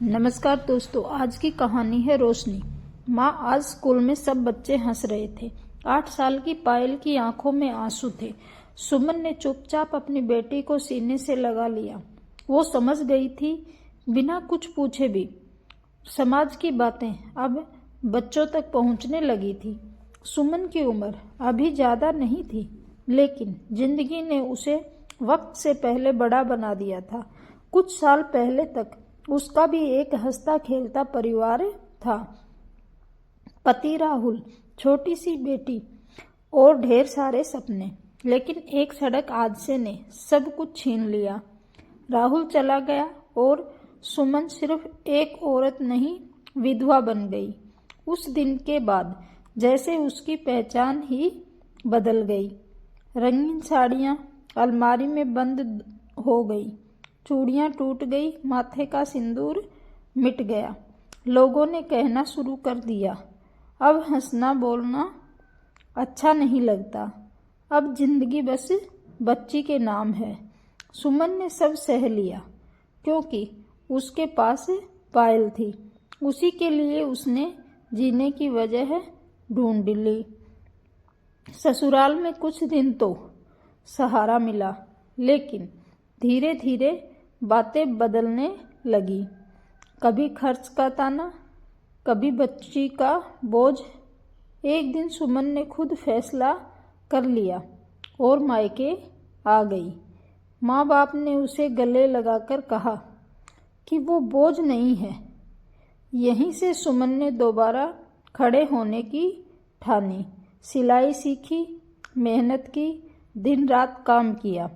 नमस्कार दोस्तों, आज की कहानी है रोशनी। माँ, आज स्कूल में सब बच्चे हंस रहे थे। 8 साल की पायल की आंखों में आंसू थे। सुमन ने चुपचाप अपनी बेटी को सीने से लगा लिया। वो समझ गई थी, बिना कुछ पूछे भी। समाज की बातें अब बच्चों तक पहुंचने लगी थी। सुमन की उम्र अभी ज्यादा नहीं थी, लेकिन जिंदगी ने उसे वक्त से पहले बड़ा बना दिया था। कुछ साल पहले तक उसका भी एक हंसता खेलता परिवार था। पति राहुल, छोटी सी बेटी और ढेर सारे सपने। लेकिन एक सड़क हादसे ने सब कुछ छीन लिया। राहुल चला गया और सुमन सिर्फ एक औरत नहीं, विधवा बन गई। उस दिन के बाद जैसे उसकी पहचान ही बदल गई। रंगीन साड़ियां अलमारी में बंद हो गई, चूड़ियां टूट गई, माथे का सिंदूर मिट गया। लोगों ने कहना शुरू कर दिया, अब हंसना बोलना अच्छा नहीं लगता, अब जिंदगी बस बच्ची के नाम है। सुमन ने सब सह लिया, क्योंकि उसके पास पायल थी। उसी के लिए उसने जीने की वजह ढूंढ ली। ससुराल में कुछ दिन तो सहारा मिला, लेकिन धीरे धीरे बातें बदलने लगी। कभी खर्च का ताना, कभी बच्ची का बोझ। एक दिन सुमन ने खुद फैसला कर लिया और मायके आ गई। माँ बाप ने उसे गले लगाकर कहा कि वो बोझ नहीं है। यहीं से सुमन ने दोबारा खड़े होने की ठानी। सिलाई सीखी, मेहनत की, दिन रात काम किया।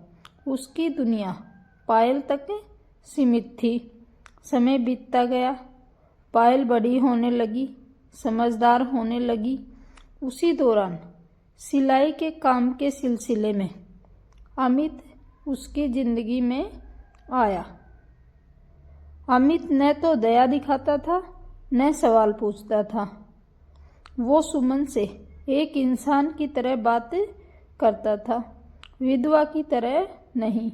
उसकी दुनिया पायल तक सीमित थी। समय बीतता गया, पायल बड़ी होने लगी, समझदार होने लगी। उसी दौरान सिलाई के काम के सिलसिले में अमित उसकी जिंदगी में आया। अमित न तो दया दिखाता था, न सवाल पूछता था। वो सुमन से एक इंसान की तरह बात करता था, विधवा की तरह नहीं।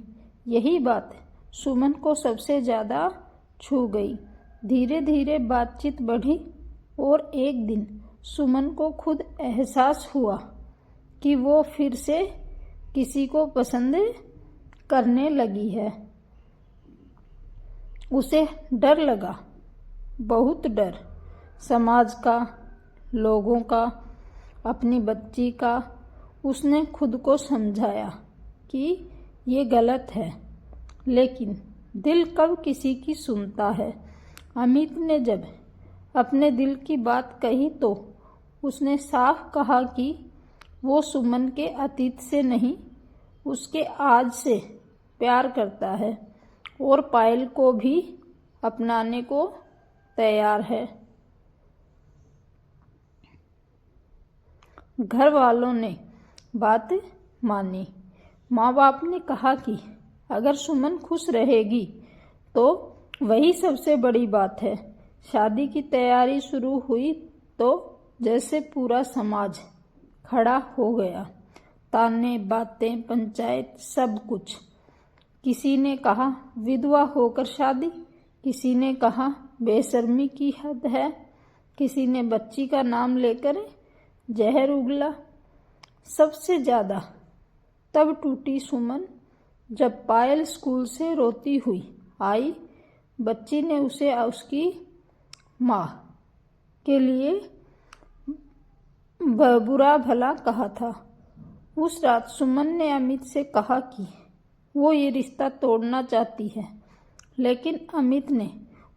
यही बात सुमन को सबसे ज्यादा छू गई। धीरे धीरे बातचीत बढ़ी और एक दिन सुमन को खुद एहसास हुआ कि वो फिर से किसी को पसंद करने लगी है। उसे डर लगा, बहुत डर। समाज का, लोगों का, अपनी बच्ची का। उसने खुद को समझाया कि ये गलत है, लेकिन दिल कब किसी की सुनता है। अमित ने जब अपने दिल की बात कही तो उसने साफ कहा कि वो सुमन के अतीत से नहीं, उसके आज से प्यार करता है और पायल को भी अपनाने को तैयार है। घर वालों ने बात मानी। माँ बाप ने कहा कि अगर सुमन खुश रहेगी तो वही सबसे बड़ी बात है। शादी की तैयारी शुरू हुई तो जैसे पूरा समाज खड़ा हो गया। ताने, बातें, पंचायत, सब कुछ। किसी ने कहा विधवा होकर शादी, किसी ने कहा बेशर्मी की हद है, किसी ने बच्ची का नाम लेकर जहर उगला। सबसे ज्यादा तब टूटी सुमन जब पायल स्कूल से रोती हुई आई। बच्ची ने उसे उसकी माँ के लिए बुरा भला कहा था। उस रात सुमन ने अमित से कहा कि वो ये रिश्ता तोड़ना चाहती है, लेकिन अमित ने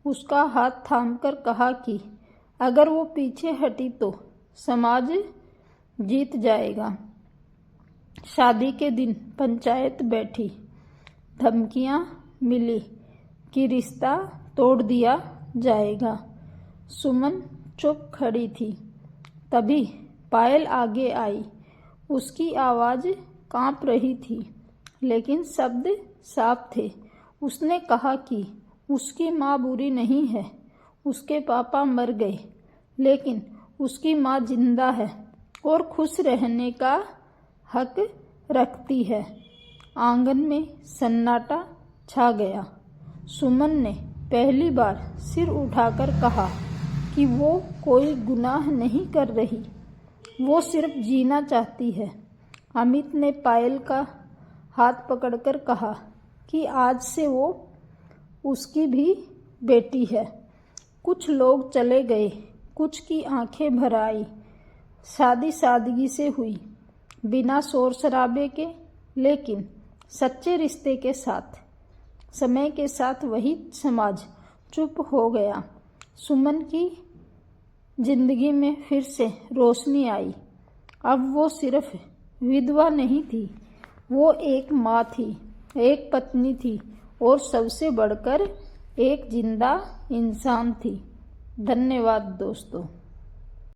उसका हाथ थामकर कहा कि अगर वो पीछे हटी तो समाज जीत जाएगा। शादी के दिन पंचायत बैठी, धमकियां मिली कि रिश्ता तोड़ दिया जाएगा। सुमन चुप खड़ी थी। तभी पायल आगे आई। उसकी आवाज कांप रही थी, लेकिन शब्द साफ थे। उसने कहा कि उसकी माँ बुरी नहीं है, उसके पापा मर गए, लेकिन उसकी माँ जिंदा है और खुश रहने का हक रखती है। आंगन में सन्नाटा छा गया। सुमन ने पहली बार सिर उठाकर कहा कि वो कोई गुनाह नहीं कर रही, वो सिर्फ जीना चाहती है। अमित ने पायल का हाथ पकड़कर कहा कि आज से वो उसकी भी बेटी है। कुछ लोग चले गए, कुछ की आंखें भर आई। शादी सादगी से हुई, बिना शोर शराबे के, लेकिन सच्चे रिश्ते के साथ। समय के साथ वही समाज चुप हो गया। सुमन की जिंदगी में फिर से रोशनी आई। अब वो सिर्फ विधवा नहीं थी, वो एक माँ थी, एक पत्नी थी और सबसे बढ़कर एक जिंदा इंसान थी। धन्यवाद दोस्तों।